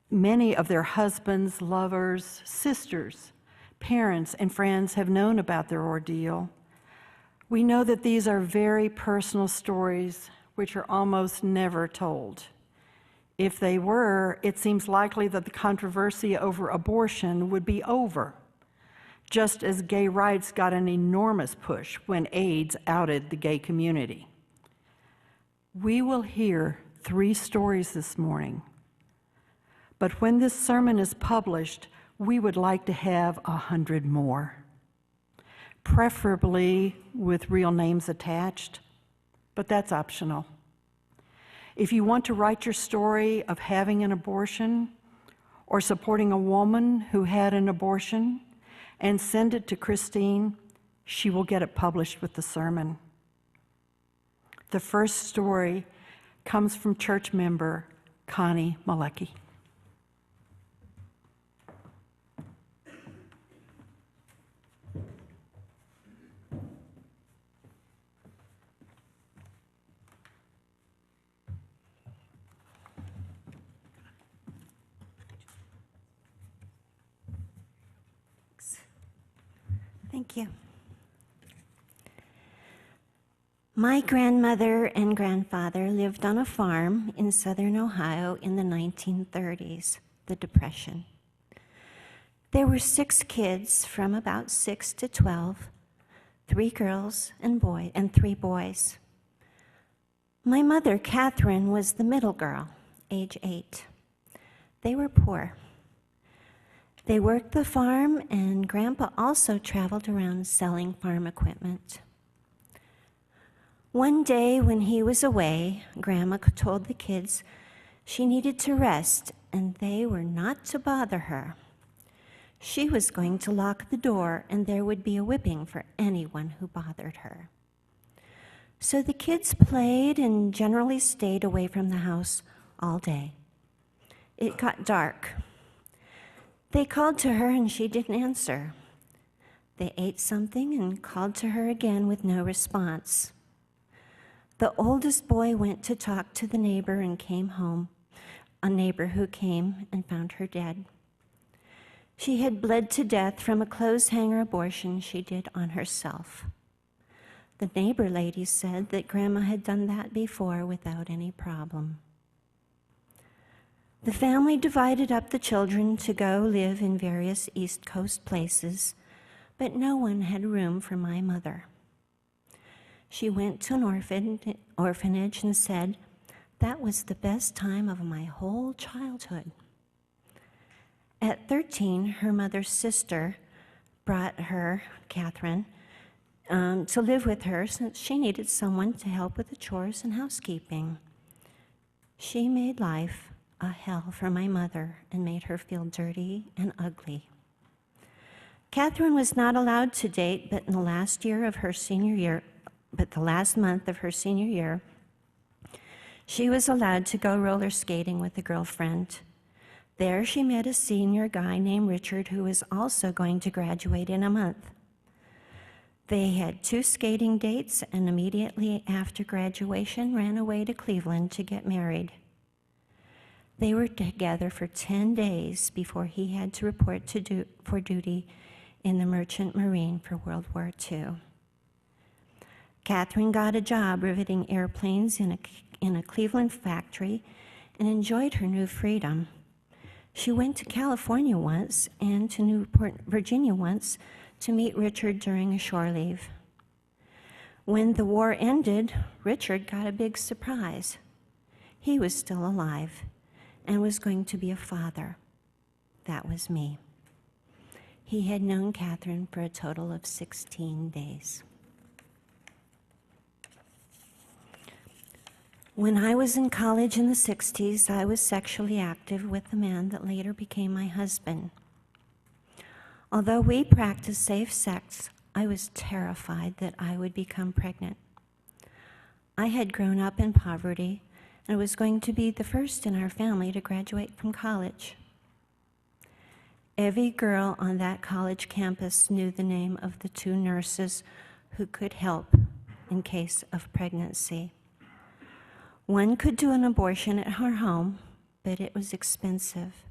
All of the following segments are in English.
Many of their husbands, lovers, sisters, parents, and friends have known about their ordeal. We know that these are very personal stories which are almost never told. If they were, it seems likely that the controversy over abortion would be over, just as gay rights got an enormous push when AIDS outed the gay community. We will hear 3 stories this morning, but when this sermon is published, we would like to have 100 more, preferably with real names attached, but that's optional. If you want to write your story of having an abortion or supporting a woman who had an abortion and send it to Christine, she will get it published with the sermon. The first story comes from church member Connie Malecki. Thank you. My grandmother and grandfather lived on a farm in southern Ohio in the 1930s, the Depression. There were 6 kids from about 6 to 12, 3 girls and 3 boys. My mother, Catherine, was the middle girl, age 8. They were poor. They worked the farm, and Grandpa also traveled around selling farm equipment. One day when he was away, Grandma told the kids she needed to rest, and they were not to bother her. She was going to lock the door, and there would be a whipping for anyone who bothered her. So the kids played and generally stayed away from the house all day. It got dark. They called to her and she didn't answer. They ate something and called to her again with no response. The oldest boy went to talk to the neighbor and came home, a neighbor who came and found her dead. She had bled to death from a clothes hanger abortion she did on herself. The neighbor lady said that Grandma had done that before without any problem. The family divided up the children to go live in various East Coast places, but no one had room for my mother. She went to an orphanage and said, "That was the best time of my whole childhood." At 13, her mother's sister brought her, Catherine, to live with her since she needed someone to help with the chores and housekeeping. She made life a hell for my mother and made her feel dirty and ugly. Catherine was not allowed to date, but the last month of her senior year, she was allowed to go roller skating with a girlfriend. There she met a senior guy named Richard who was also going to graduate in a month. They had 2 skating dates and immediately after graduation ran away to Cleveland to get married. They were together for 10 days before he had to report for duty in the Merchant Marine for World War II. Catherine got a job riveting airplanes in a Cleveland factory and enjoyed her new freedom. She went to California once and to Newport, Virginia once to meet Richard during a shore leave. When the war ended, Richard got a big surprise. He was still alive and was going to be a father. That was me. He had known Catherine for a total of 16 days. When I was in college in the 60s, I was sexually active with the man that later became my husband. Although we practiced safe sex, I was terrified that I would become pregnant. I had grown up in poverty and was going to be the first in our family to graduate from college. Every girl on that college campus knew the name of the 2 nurses who could help in case of pregnancy. One could do an abortion at her home, but it was expensive.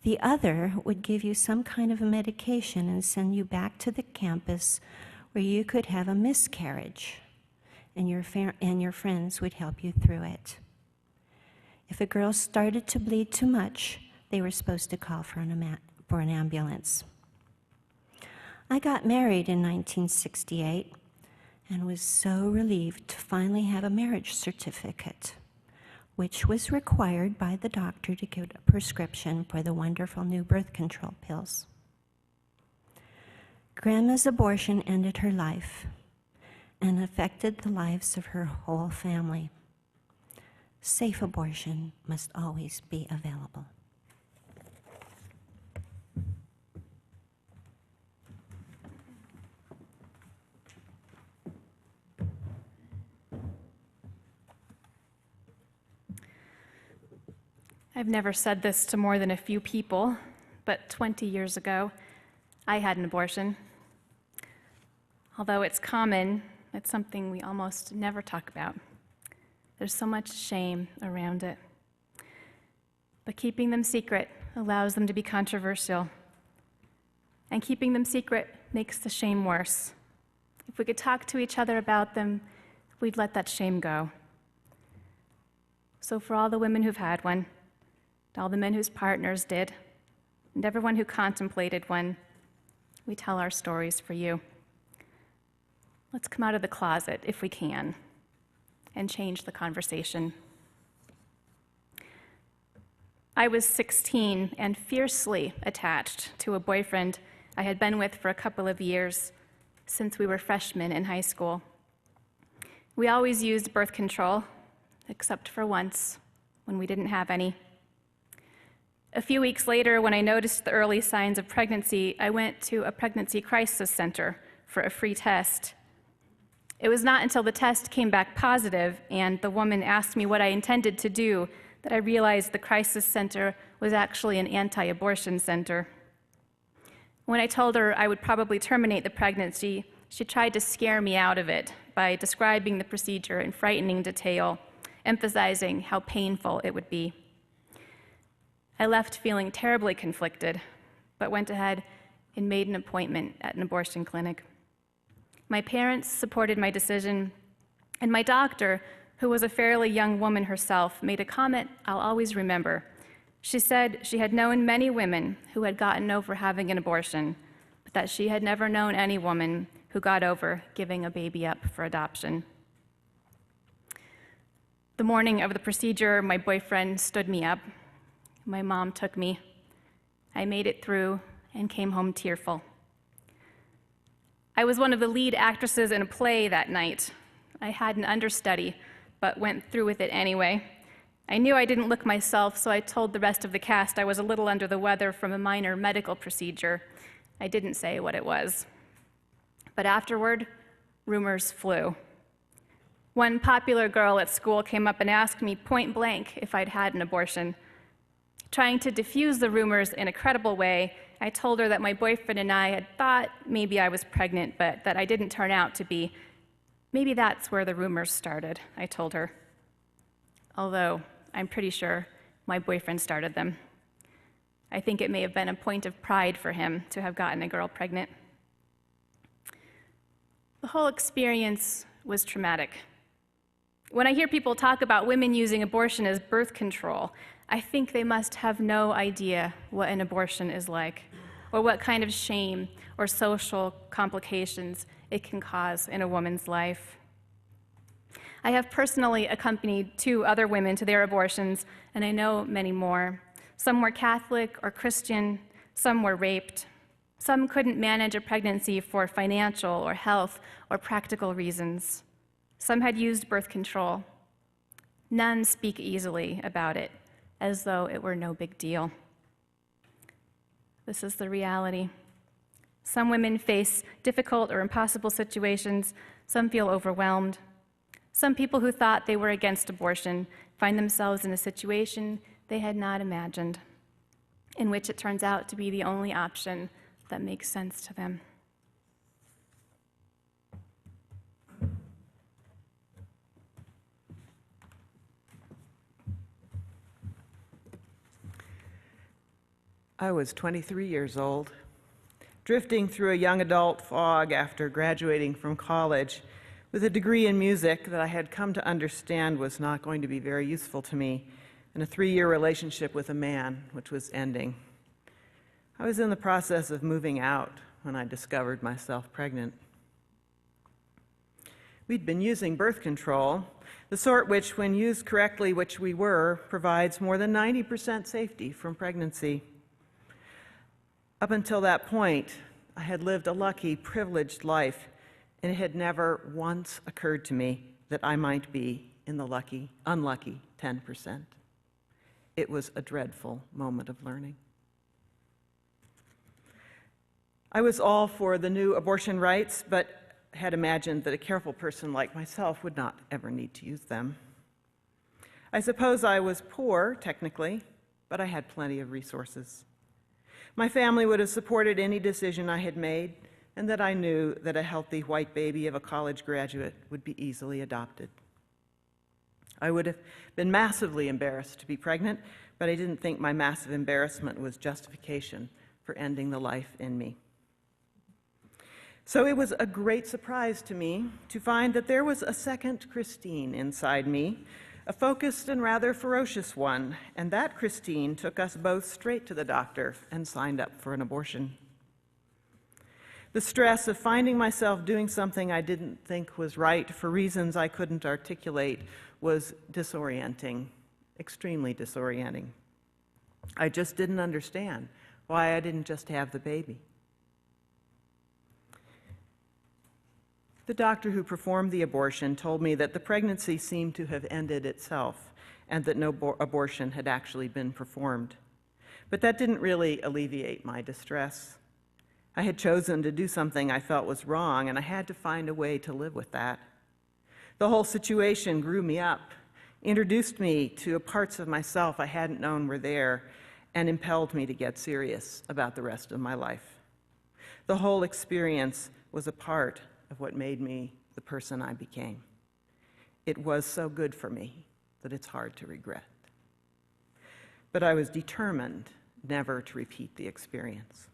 The other would give you some kind of a medication and send you back to the campus where you could have a miscarriage, and your friends would help you through it. If a girl started to bleed too much, they were supposed to call for an ambulance. I got married in 1968 and was so relieved to finally have a marriage certificate, which was required by the doctor to get a prescription for the wonderful new birth control pills. Grandma's abortion ended her life and affected the lives of her whole family. Safe abortion must always be available. I've never said this to more than a few people, but 20 years ago, I had an abortion. Although it's common, it's something we almost never talk about. There's so much shame around it. But keeping them secret allows them to be controversial. And keeping them secret makes the shame worse. If we could talk to each other about them, we'd let that shame go. So for all the women who've had one, all the men whose partners did, and everyone who contemplated one, we tell our stories for you. Let's come out of the closet, if we can, and change the conversation. I was 16 and fiercely attached to a boyfriend I had been with for a couple of years since we were freshmen in high school. We always used birth control, except for once, when we didn't have any. A few weeks later, when I noticed the early signs of pregnancy, I went to a pregnancy crisis center for a free test. It was not until the test came back positive and the woman asked me what I intended to do that I realized the crisis center was actually an anti-abortion center. When I told her I would probably terminate the pregnancy, she tried to scare me out of it by describing the procedure in frightening detail, emphasizing how painful it would be. I left feeling terribly conflicted, but went ahead and made an appointment at an abortion clinic. My parents supported my decision, and my doctor, who was a fairly young woman herself, made a comment I'll always remember. She said she had known many women who had gotten over having an abortion, but that she had never known any woman who got over giving a baby up for adoption. The morning of the procedure, my boyfriend stood me up. My mom took me. I made it through and came home tearful. I was one of the lead actresses in a play that night. I had an understudy, but went through with it anyway. I knew I didn't look myself, so I told the rest of the cast I was a little under the weather from a minor medical procedure. I didn't say what it was. But afterward, rumors flew. One popular girl at school came up and asked me point blank if I'd had an abortion. Trying to diffuse the rumors in a credible way, I told her that my boyfriend and I had thought maybe I was pregnant, but that I didn't turn out to be. Maybe that's where the rumors started, I told her. Although I'm pretty sure my boyfriend started them. I think it may have been a point of pride for him to have gotten a girl pregnant. The whole experience was traumatic. When I hear people talk about women using abortion as birth control, I think they must have no idea what an abortion is like, or what kind of shame or social complications it can cause in a woman's life. I have personally accompanied 2 other women to their abortions, and I know many more. Some were Catholic or Christian, some were raped. Some couldn't manage a pregnancy for financial or health or practical reasons. Some had used birth control. None speak easily about it, as though it were no big deal. This is the reality. Some women face difficult or impossible situations. Some feel overwhelmed. Some people who thought they were against abortion find themselves in a situation they had not imagined, in which it turns out to be the only option that makes sense to them. I was 23 years old, drifting through a young adult fog after graduating from college with a degree in music that I had come to understand was not going to be very useful to me, and a 3-year relationship with a man, which was ending. I was in the process of moving out when I discovered myself pregnant. We'd been using birth control, the sort which, when used correctly, which we were, provides more than 90% safety from pregnancy. Up until that point, I had lived a lucky, privileged life, and it had never once occurred to me that I might be in the unlucky 10%. It was a dreadful moment of learning. I was all for the new abortion rights, but had imagined that a careful person like myself would not ever need to use them. I suppose I was poor, technically, but I had plenty of resources. My family would have supported any decision I had made, and that I knew that a healthy white baby of a college graduate would be easily adopted. I would have been massively embarrassed to be pregnant, but I didn't think my massive embarrassment was justification for ending the life in me. So it was a great surprise to me to find that there was a second Christine inside me, a focused and rather ferocious one, and that Christine took us both straight to the doctor and signed up for an abortion. The stress of finding myself doing something I didn't think was right for reasons I couldn't articulate was disorienting, extremely disorienting. I just didn't understand why I didn't just have the baby. The doctor who performed the abortion told me that the pregnancy seemed to have ended itself and that no abortion had actually been performed. But that didn't really alleviate my distress. I had chosen to do something I felt was wrong, and I had to find a way to live with that. The whole situation grew me up, introduced me to parts of myself I hadn't known were there, and impelled me to get serious about the rest of my life. The whole experience was a part of what made me the person I became. It was so good for me that it's hard to regret. But I was determined never to repeat the experience.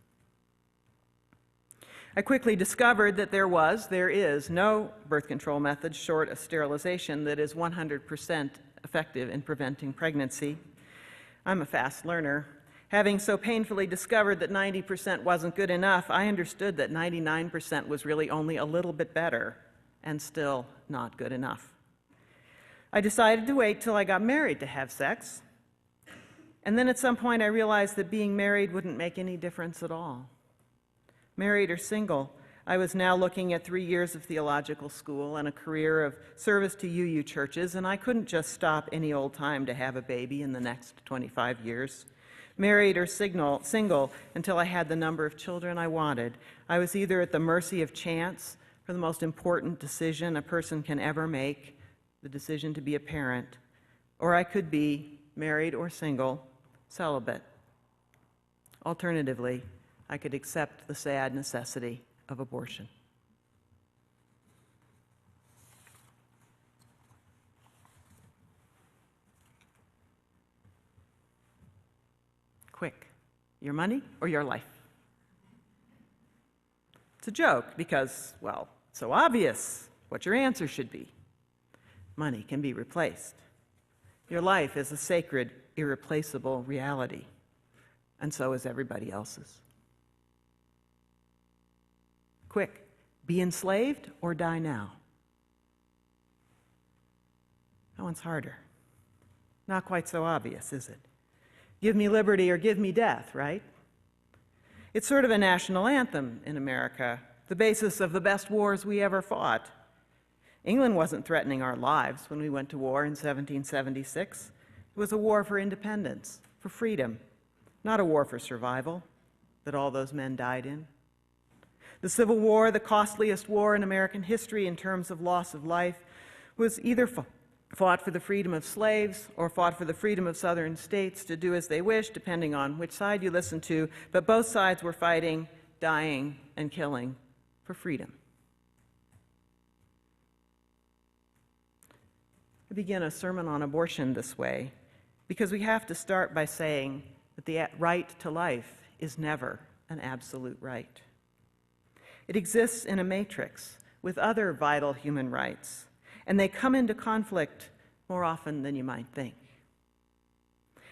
I quickly discovered that there is no birth control method short of sterilization that is 100% effective in preventing pregnancy. I'm a fast learner. Having so painfully discovered that 90% wasn't good enough, I understood that 99% was really only a little bit better and still not good enough. I decided to wait till I got married to have sex, and then at some point I realized that being married wouldn't make any difference at all. Married or single, I was now looking at 3 years of theological school and a career of service to UU churches, and I couldn't just stop any old time to have a baby in the next 25 years. Married or single until I had the number of children I wanted, I was either at the mercy of chance for the most important decision a person can ever make, the decision to be a parent, or I could be married or single, celibate. Alternatively, I could accept the sad necessity of abortion. Quick, your money or your life? It's a joke because, well, it's so obvious what your answer should be. Money can be replaced. Your life is a sacred, irreplaceable reality, and so is everybody else's. Quick, be enslaved or die now? That one's harder. Not quite so obvious, is it? Give me liberty or give me death, right? It's sort of a national anthem in America, the basis of the best wars we ever fought. England wasn't threatening our lives when we went to war in 1776. It was a war for independence, for freedom, not a war for survival that all those men died in. The Civil War, the costliest war in American history in terms of loss of life, was either fought for the freedom of slaves or fought for the freedom of southern states to do as they wished, depending on which side you listened to, but both sides were fighting, dying, and killing for freedom. I begin a sermon on abortion this way because we have to start by saying that the right to life is never an absolute right. It exists in a matrix with other vital human rights, and they come into conflict more often than you might think.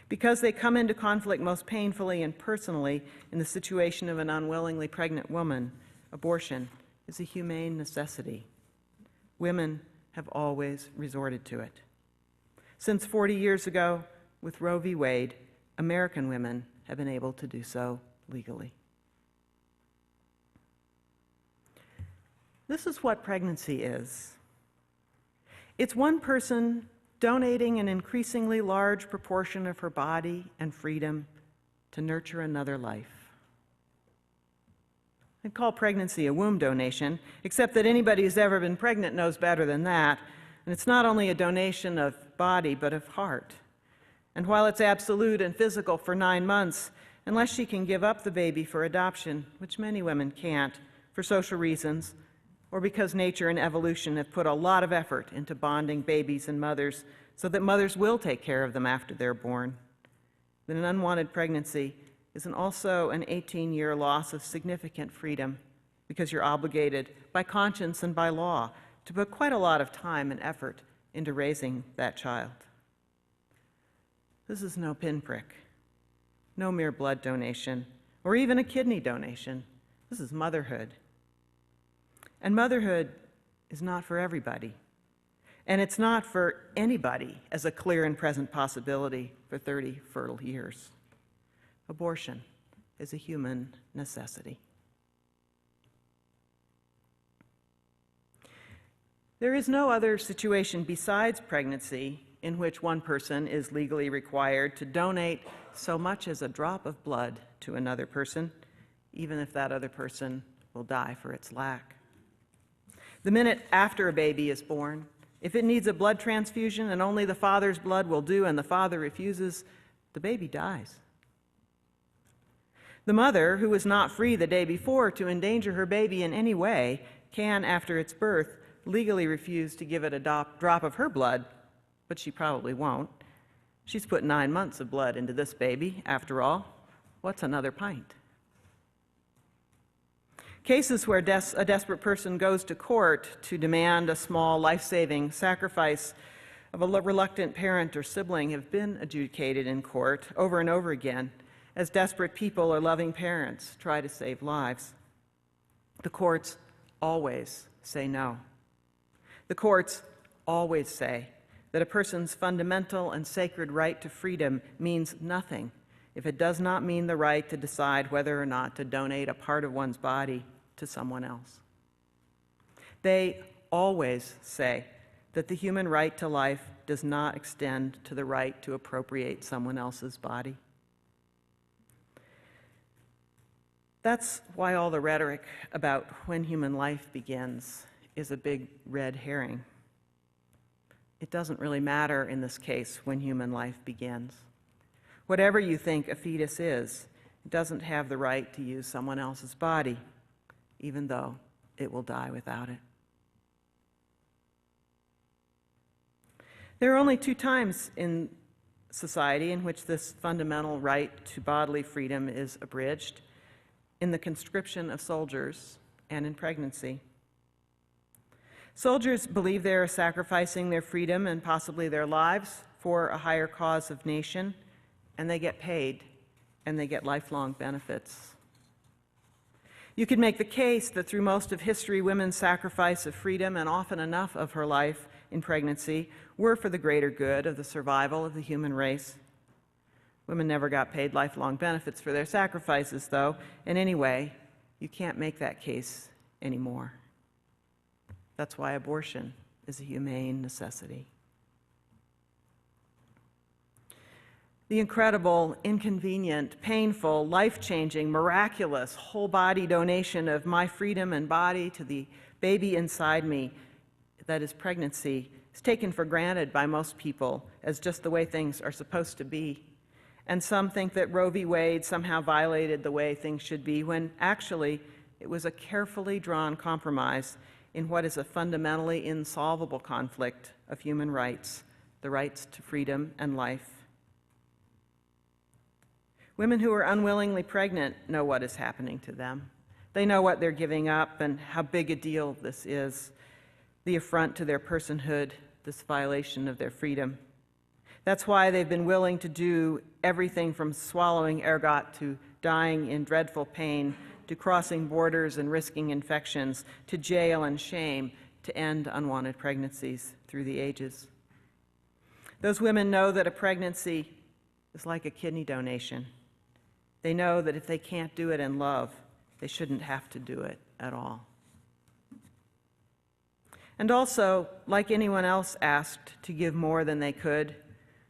Because they come into conflict most painfully and personally in the situation of an unwillingly pregnant woman, abortion is a humane necessity. Women have always resorted to it. Since 40 years ago, with Roe v. Wade, American women have been able to do so legally. This is what pregnancy is. It's one person donating an increasingly large proportion of her body and freedom to nurture another life. I'd call pregnancy a womb donation, except that anybody who's ever been pregnant knows better than that. And it's not only a donation of body, but of heart. And while it's absolute and physical for 9 months, unless she can give up the baby for adoption, which many women can't, for social reasons, or because nature and evolution have put a lot of effort into bonding babies and mothers so that mothers will take care of them after they're born, then an unwanted pregnancy is also an 18-year loss of significant freedom because you're obligated by conscience and by law to put quite a lot of time and effort into raising that child. This is no pinprick, no mere blood donation, or even a kidney donation. This is motherhood. And motherhood is not for everybody. And it's not for anybody as a clear and present possibility for 30 fertile years. Abortion is a human necessity. There is no other situation besides pregnancy in which one person is legally required to donate so much as a drop of blood to another person, even if that other person will die for its lack. The minute after a baby is born, if it needs a blood transfusion and only the father's blood will do and the father refuses, the baby dies. The mother, who was not free the day before to endanger her baby in any way, can, after its birth, legally refuse to give it a drop of her blood, but she probably won't. She's put 9 months of blood into this baby, after all. What's another pint? Cases where a desperate person goes to court to demand a small life-saving sacrifice of a reluctant parent or sibling have been adjudicated in court over and over again as desperate people or loving parents try to save lives. The courts always say no. The courts always say that a person's fundamental and sacred right to freedom means nothing if it does not mean the right to decide whether or not to donate a part of one's body to someone else. They always say that the human right to life does not extend to the right to appropriate someone else's body. That's why all the rhetoric about when human life begins is a big red herring. It doesn't really matter in this case when human life begins. Whatever you think a fetus is, it doesn't have the right to use someone else's body, even though it will die without it. There are only 2 times in society in which this fundamental right to bodily freedom is abridged: in the conscription of soldiers and in pregnancy. Soldiers believe they are sacrificing their freedom and possibly their lives for a higher cause of nation, and they get paid, and they get lifelong benefits. You could make the case that through most of history, women's sacrifice of freedom, and often enough of her life in pregnancy, were for the greater good of the survival of the human race. Women never got paid lifelong benefits for their sacrifices, though, and anyway, you can't make that case anymore. That's why abortion is a humane necessity. The incredible, inconvenient, painful, life-changing, miraculous, whole-body donation of my freedom and body to the baby inside me, that is pregnancy, is taken for granted by most people as just the way things are supposed to be. And some think that Roe v. Wade somehow violated the way things should be, when actually it was a carefully drawn compromise in what is a fundamentally insolvable conflict of human rights, the rights to freedom and life. Women who are unwillingly pregnant know what is happening to them. They know what they're giving up and how big a deal this is, the affront to their personhood, this violation of their freedom. That's why they've been willing to do everything from swallowing ergot to dying in dreadful pain, to crossing borders and risking infections, to jail and shame, to end unwanted pregnancies through the ages. Those women know that a pregnancy is like a kidney donation. They know that if they can't do it in love, they shouldn't have to do it at all. And also, like anyone else asked to give more than they could,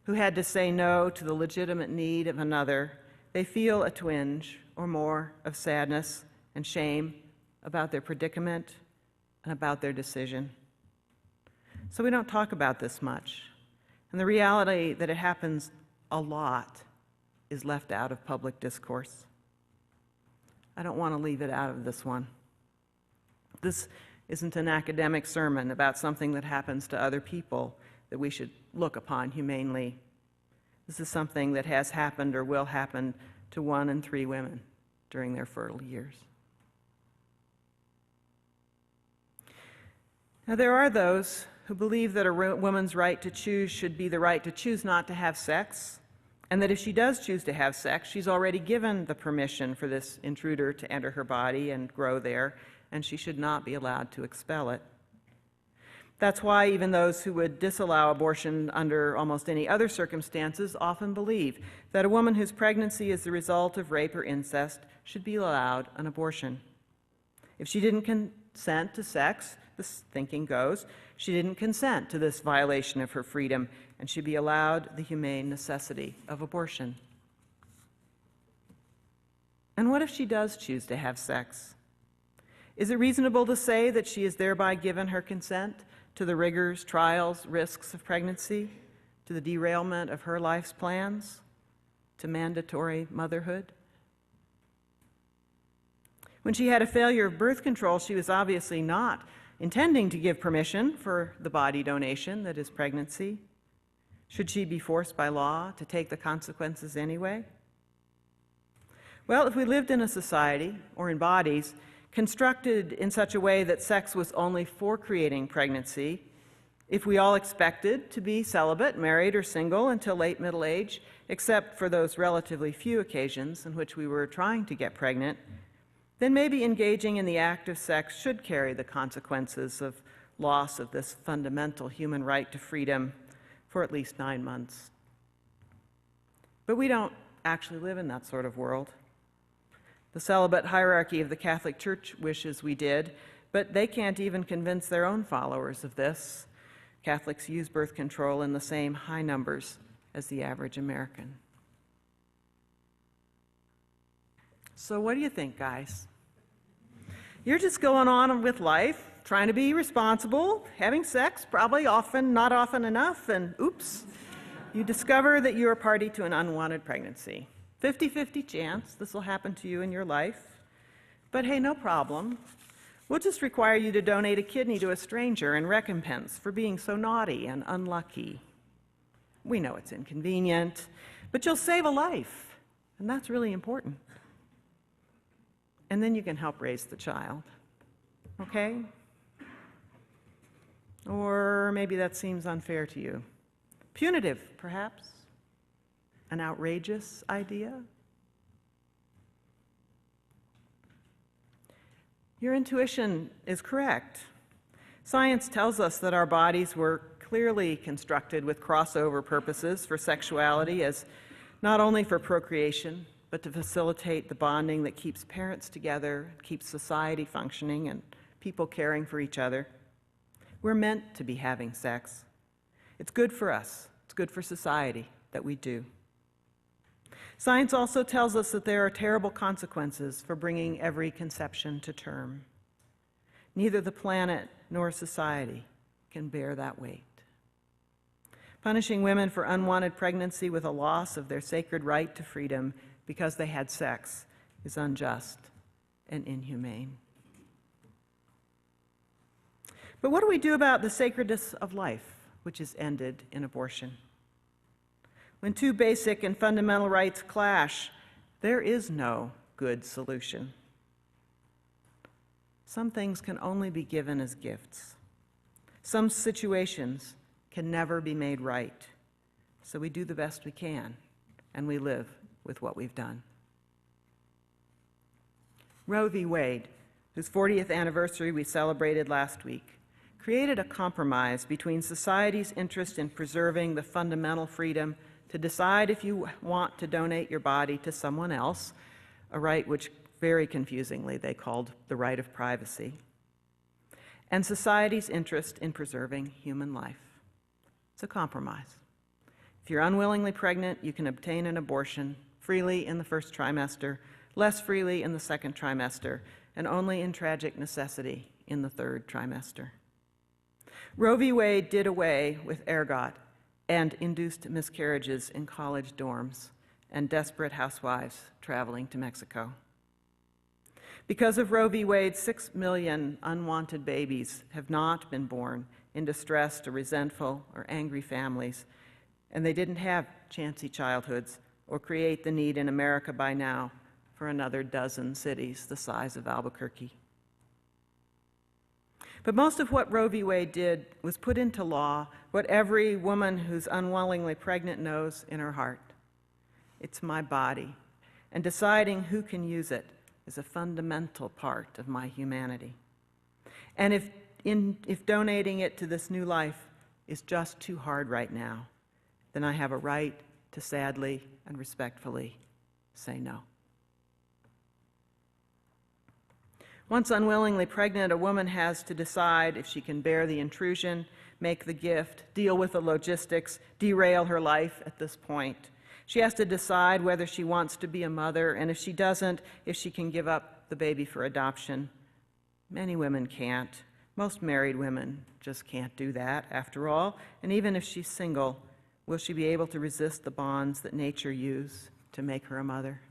who had to say no to the legitimate need of another, they feel a twinge or more of sadness and shame about their predicament and about their decision. So we don't talk about this much. And the reality that it happens a lot is left out of public discourse. I don't want to leave it out of this one. This isn't an academic sermon about something that happens to other people that we should look upon humanely. This is something that has happened or will happen to 1 in 3 women during their fertile years. Now, there are those who believe that a woman's right to choose should be the right to choose not to have sex, and that if she does choose to have sex, she's already given the permission for this intruder to enter her body and grow there, and she should not be allowed to expel it. That's why even those who would disallow abortion under almost any other circumstances often believe that a woman whose pregnancy is the result of rape or incest should be allowed an abortion. If she didn't consent to sex, this thinking goes, she didn't consent to this violation of her freedom and should be allowed the humane necessity of abortion. And what if she does choose to have sex? Is it reasonable to say that she is thereby given her consent to the rigors, trials, risks of pregnancy, to the derailment of her life's plans, to mandatory motherhood? When she had a failure of birth control, she was obviously not intending to give permission for the body donation that is pregnancy. Should she be forced by law to take the consequences anyway? Well, if we lived in a society, or in bodies, constructed in such a way that sex was only for creating pregnancy, if we all expected to be celibate, married, or single until late middle age, except for those relatively few occasions in which we were trying to get pregnant, then maybe engaging in the act of sex should carry the consequences of loss of this fundamental human right to freedom for at least 9 months. But we don't actually live in that sort of world. The celibate hierarchy of the Catholic Church wishes we did, but they can't even convince their own followers of this. Catholics use birth control in the same high numbers as the average American. So what do you think, guys? You're just going on with life, trying to be responsible, having sex, probably often, not often enough, and oops, you discover that you are party to an unwanted pregnancy. 50-50 chance this will happen to you in your life. But hey, no problem. We'll just require you to donate a kidney to a stranger in recompense for being so naughty and unlucky. We know it's inconvenient, but you'll save a life, and that's really important. And then you can help raise the child, okay? Or maybe that seems unfair to you. Punitive, perhaps? An outrageous idea? Your intuition is correct. Science tells us that our bodies were clearly constructed with crossover purposes for sexuality, as not only for procreation, but to facilitate the bonding that keeps parents together, keeps society functioning, and people caring for each other. We're meant to be having sex. It's good for us. It's good for society that we do. Science also tells us that there are terrible consequences for bringing every conception to term. Neither the planet nor society can bear that weight. Punishing women for unwanted pregnancy with a loss of their sacred right to freedom because they had sex is unjust and inhumane. But what do we do about the sacredness of life, which is ended in abortion? When two basic and fundamental rights clash, There is no good solution. Some things can only be given as gifts. Some situations can never be made right. So we do the best we can, and we live with what we've done. Roe v. Wade, whose 40th anniversary we celebrated last week, created a compromise between society's interest in preserving the fundamental freedom to decide if you want to donate your body to someone else, a right which very confusingly they called the right of privacy, and society's interest in preserving human life. It's a compromise. If you're unwillingly pregnant, you can obtain an abortion freely in the first trimester, less freely in the second trimester, and only in tragic necessity in the third trimester. Roe v. Wade did away with ergot and induced miscarriages in college dorms and desperate housewives traveling to Mexico. Because of Roe v. Wade, 6 million unwanted babies have not been born in distressed or resentful or angry families, and they didn't have chancy childhoods or create the need in America by now for another dozen cities the size of Albuquerque. But most of what Roe v. Wade did was put into law what every woman who's unwillingly pregnant knows in her heart. It's my body, and deciding who can use it is a fundamental part of my humanity. And if donating it to this new life is just too hard right now, then I have a right to sadly and respectfully say no. Once unwillingly pregnant, a woman has to decide if she can bear the intrusion, make the gift, deal with the logistics, derail her life at this point. She has to decide whether she wants to be a mother, and if she doesn't, if she can give up the baby for adoption. Many women can't. Most married women just can't do that, after all. And even if she's single, will she be able to resist the bonds that nature used to make her a mother?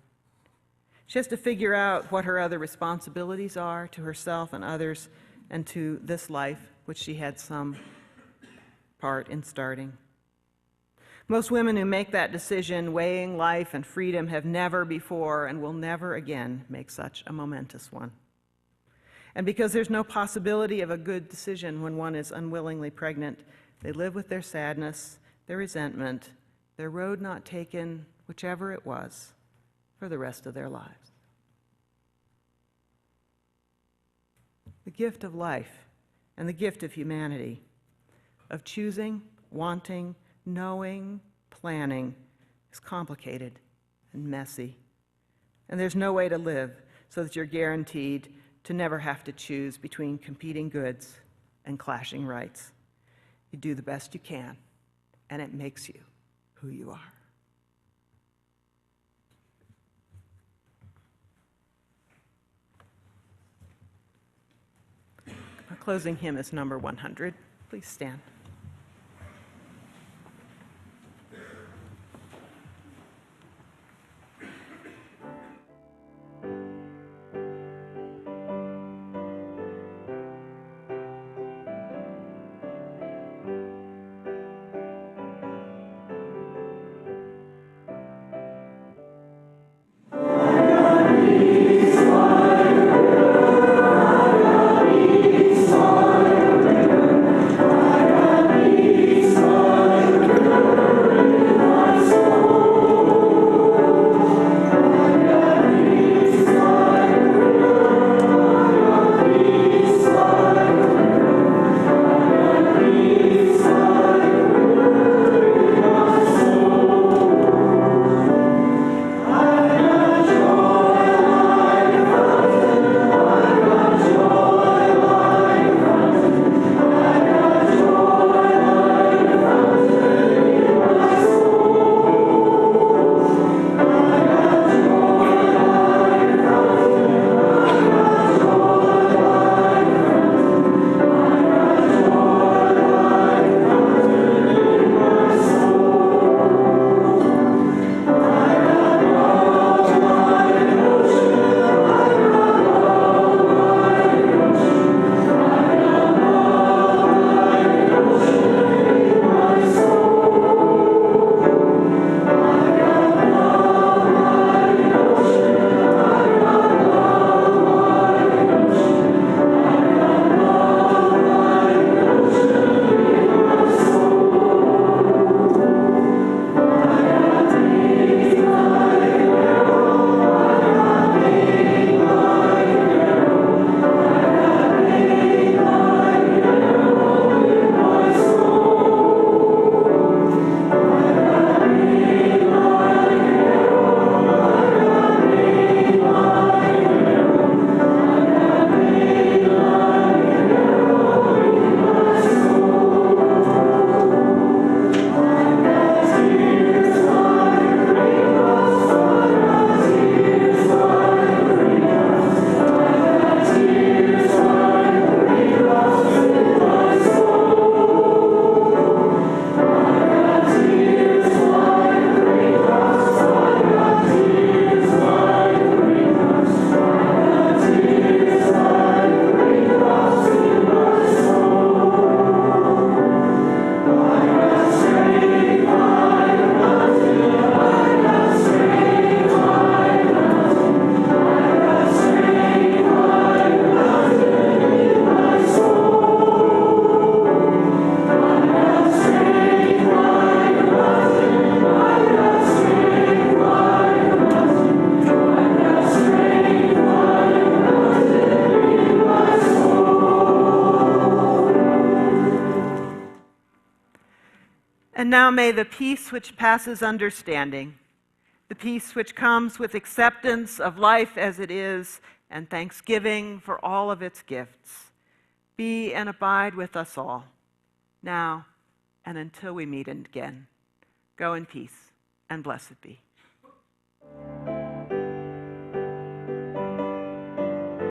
She has to figure out what her other responsibilities are to herself and others and to this life, which she had some part in starting. Most women who make that decision, weighing life and freedom, have never before and will never again make such a momentous one. And because there's no possibility of a good decision when one is unwillingly pregnant, they live with their sadness, their resentment, their road not taken, whichever it was, for the rest of their lives. The gift of life and the gift of humanity, of choosing, wanting, knowing, planning, is complicated and messy. And there's no way to live so that you're guaranteed to never have to choose between competing goods and clashing rights. You do the best you can, and it makes you who you are. Our closing hymn is number 100. Please stand. Now may the peace which passes understanding, the peace which comes with acceptance of life as it is and thanksgiving for all of its gifts, be and abide with us all, now and until we meet again. Go in peace, and blessed be.